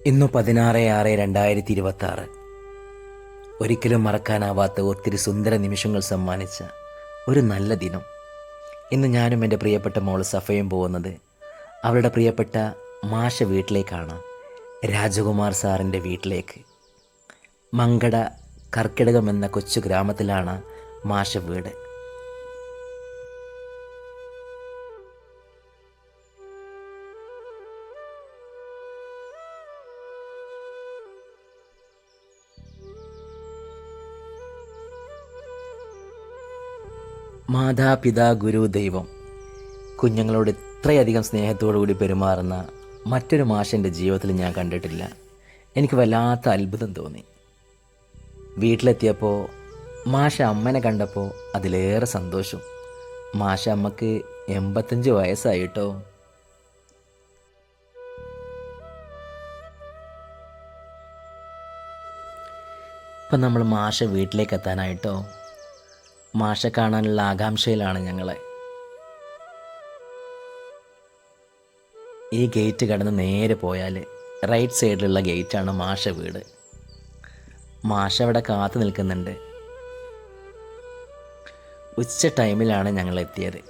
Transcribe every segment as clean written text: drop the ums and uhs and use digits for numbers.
ഇന്നു 16/6/2026 ഒരിക്കലും മറക്കാനാവാത്ത ഒത്തിരി സുന്ദര നിമിഷങ്ങൾ സമ്മാനിച്ച ഒരു നല്ല ദിനം. ഇന്ന് ഞാനും എൻ്റെ പ്രിയപ്പെട്ട മോള് സഫയും പോകുന്നത് അവളുടെ പ്രിയപ്പെട്ട മാഷ വീട്ടിലേക്കാണ്, രാജകുമാർ സാറിൻ്റെ വീട്ടിലേക്ക്. മങ്കട കർക്കിടകം എന്ന കൊച്ചു ഗ്രാമത്തിലാണ് മാഷ വീട്. മാതാപിതാ ഗുരു ദൈവം, കുഞ്ഞുങ്ങളോട് ഇത്രയധികം സ്നേഹത്തോടു കൂടി പെരുമാറുന്ന മറ്റൊരു മാഷൻ്റെ ജീവിതത്തിൽ ഞാൻ കണ്ടിട്ടില്ല. എനിക്ക് വല്ലാത്ത അത്ഭുതം തോന്നി. വീട്ടിലെത്തിയപ്പോൾ മാഷ അമ്മനെ കണ്ടപ്പോൾ അതിലേറെ സന്തോഷം. മാഷ അമ്മക്ക് 85 വയസ്സായിട്ടോ. ഇപ്പം നമ്മൾ മാഷ വീട്ടിലേക്ക് എത്താനായിട്ടോ. മാഷ കാണാനുള്ള ആകാംക്ഷയിലാണ് ഞങ്ങളെ. ഈ ഗേറ്റ് കടന്ന് നേരെ പോയാൽ റൈറ്റ് സൈഡിലുള്ള ഗേറ്റാണ് മാഷ വീട്. മാഷ അവിടെ കാത്തു നിൽക്കുന്നുണ്ട്. ഉച്ച ടൈമിലാണ് ഞങ്ങൾ എത്തിയത്.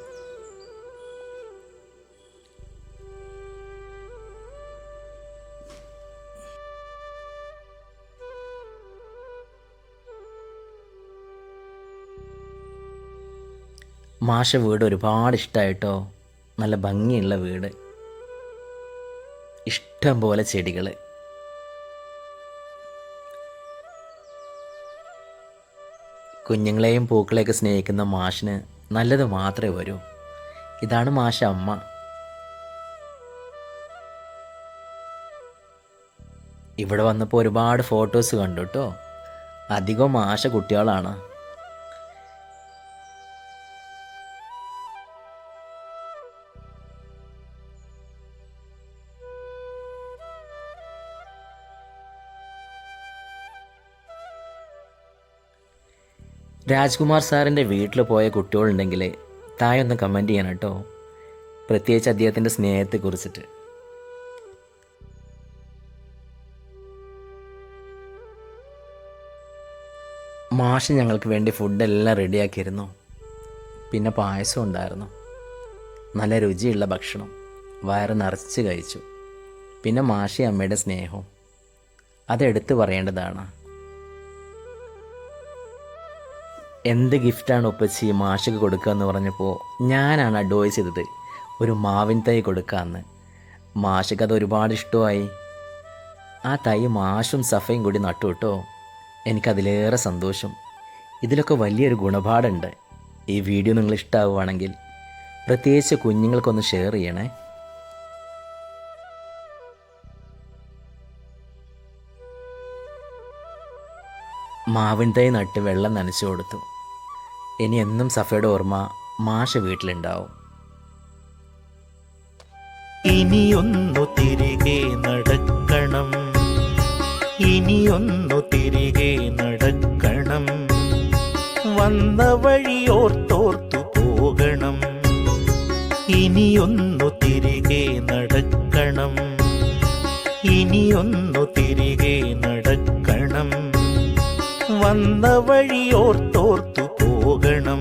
മാഷ വീട് ഒരുപാട് ഇഷ്ടമായിട്ടോ. നല്ല ഭംഗിയുള്ള വീട്, ഇഷ്ടം പോലെ ചെടികൾ. കുഞ്ഞുങ്ങളെയും പൂക്കളെയൊക്കെ സ്നേഹിക്കുന്ന മാഷിന് നല്ലത് മാത്രമേ വരൂ. ഇതാണ് മാഷ അമ്മ. ഇവിടെ വന്നപ്പോൾ ഒരുപാട് ഫോട്ടോസ് കണ്ടു കേട്ടോ. അധികം മാഷ കുട്ടികളാണ്. രാജ്കുമാർ സാറിൻ്റെ വീട്ടിൽ പോയ കുട്ടികളുണ്ടെങ്കിൽ താഴെ ഒന്ന് കമൻറ്റ് ചെയ്യണം കേട്ടോ, പ്രത്യേകിച്ച് അദ്ദേഹത്തിൻ്റെ സ്നേഹത്തെക്കുറിച്ചിട്ട്. മാഷ് ഞങ്ങൾക്ക് വേണ്ടി ഫുഡെല്ലാം റെഡിയാക്കിയിരുന്നു. പിന്നെ പായസം ഉണ്ടായിരുന്നു. നല്ല രുചിയുള്ള ഭക്ഷണം, വയറ് നിറച്ച് കഴിച്ചു. പിന്നെ മാഷി അമ്മയുടെ സ്നേഹവും അതെടുത്ത് പറയേണ്ടതാണ്. എന്ത് ഗിഫ്റ്റാണ് ഒപ്പച്ചി മാഷക്ക് കൊടുക്കുക എന്ന് പറഞ്ഞപ്പോൾ ഞാനാണ് അഡ്വൈസ് ചെയ്തത് ഒരു മാവിൻ തൈ കൊടുക്കാമെന്ന്. മാഷക്ക് അത് ഒരുപാട് ഇഷ്ടമായി. ആ തൈ മാഷും സഫയും കൂടി നട്ടു കേട്ടോ. എനിക്കതിലേറെ സന്തോഷം. ഇതിലൊക്കെ വലിയൊരു ഗുണപാഠമുണ്ട്. ഈ വീഡിയോ നിങ്ങൾ ഇഷ്ടമാവുകയാണെങ്കിൽ പ്രത്യേകിച്ച് കുഞ്ഞുങ്ങൾക്കൊന്ന് ഷെയർ ചെയ്യണേ. മാവിൻ തൈ നട്ട് വെള്ളം നനച്ചു കൊടുത്തു. ഇനി എന്നും സഫയുടെ ഓർമ്മ മാഷ വീട്ടിലുണ്ടാവും. ഇനിയൊന്നു തിരികെ നടക്കണം, ഇനിയൊന്നു തിരികെ നടക്കണം, വന്ന വഴിയോർത്തോർത്തു പോകണം. ഇനിയൊന്നു തിരികെ നടക്കണം, ഇനിയൊന്നു തിരികെ നടക്കണം, വന്ന വഴിയോർത്തോർത്തു പോകണം.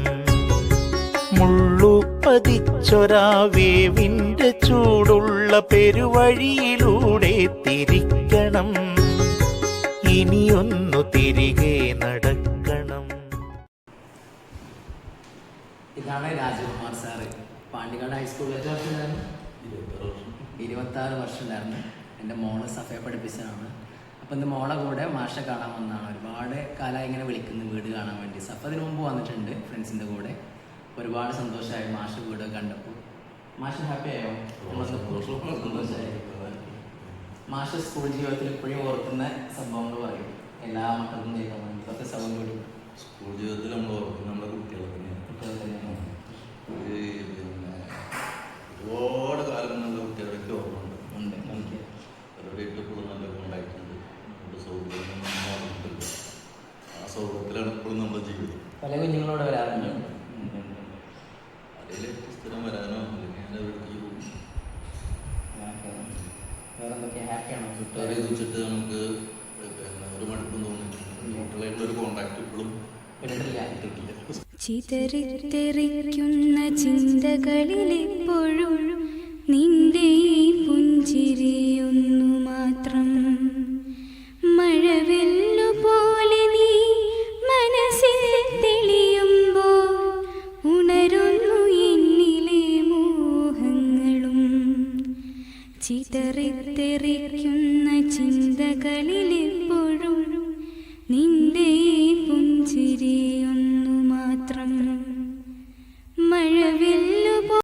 മുള്ളുപതിച്ചൊരാവേവിൻ്റെ ചൂടുള്ള പെരുവഴിയിലൂടെ തിരിക്കണം, ഇനിയൊന്നു തിരികെ നടക്കണം. ഇതാണ് രാജകുമാർ സാറ്. പാണ്ടിക്കാട് ഹൈസ്കൂളിൽ 26 വർഷം ഉണ്ടായിരുന്നു. എൻ്റെ മോള് സഫയെ പഠിപ്പിച്ചതാണ്. അപ്പം ഇന്ന് മോളെ കൂടെ മാഷ കാണാൻ വന്നതാണ്. ഒരുപാട് കാലമായി ഇങ്ങനെ വിളിക്കുന്നു വീട് കാണാൻ വേണ്ടി. സഫ അതിന് മുമ്പ് വന്നിട്ടുണ്ട് ഫ്രണ്ട്സിൻ്റെ കൂടെ. ഒരുപാട് സന്തോഷമായി മാഷ വീട് കണ്ടപ്പോൾ. മാഷ ഹാപ്പി ആയോ? സന്തോഷമായി. മാഷ സ്കൂൾ ജീവിതത്തിൽ ഇപ്പോഴും ഓർക്കുന്ന സംഭവങ്ങൾ പറയും, എല്ലാ മക്കൾക്കും കേൾക്കാൻ വേണ്ടി. ഇതൊക്കെ സൗണ്ട് കൂടി സ്കൂൾ ജീവിതത്തിൽ നമ്മൾ ഓർക്കുന്ന നമ്മുടെ കുട്ടികളെ തന്നെയാണ്. ഒരുപാട് കാലം നല്ല കുട്ടികളൊക്കെ ഓർമ്മയുണ്ട്. അവരുടെ എപ്പോഴും നല്ല ഉണ്ടായിട്ടുണ്ട്. സൗഹൃദം ആ സൗഹൃദത്തിലാണ് എപ്പോഴും നമ്മുടെ ജീവിതം. പല കുഞ്ഞുങ്ങളോട് വരാറുണ്ട്. അതിലേക്ക് സ്ഥിരം വരാനോ അല്ലെങ്കിൽ ഞാൻ എവിടേക്ക് പോകും. വേറെ എന്തൊക്കെയാണ് ഹാപ്പിയാണോ റിട്ടയർ ചെയ്ത് വെച്ചിട്ട് നമുക്ക് പിന്നെ ഒരു മടുപ്പും തോന്നിയിട്ടുണ്ട്. കുട്ടികളായിട്ടുള്ള ഒരു കോണ്ടാക്ട് ഇപ്പോഴും കിട്ടില്ല? ചിതറിത്തെറിക്കുന്ന ചിന്തകളിലെപ്പോഴും നിന്റെ ഈ പുഞ്ചിരിയൊന്നു മാത്രം. മഴവെല്ലുപോലെ നീ മനസ്സിൽ തെളിയുമ്പോൾ ഉണരുന്നു എന്നിലെ മോഹങ്ങളും. ചിതറിത്തെറിക്കുന്ന ചിന്തകളിൽ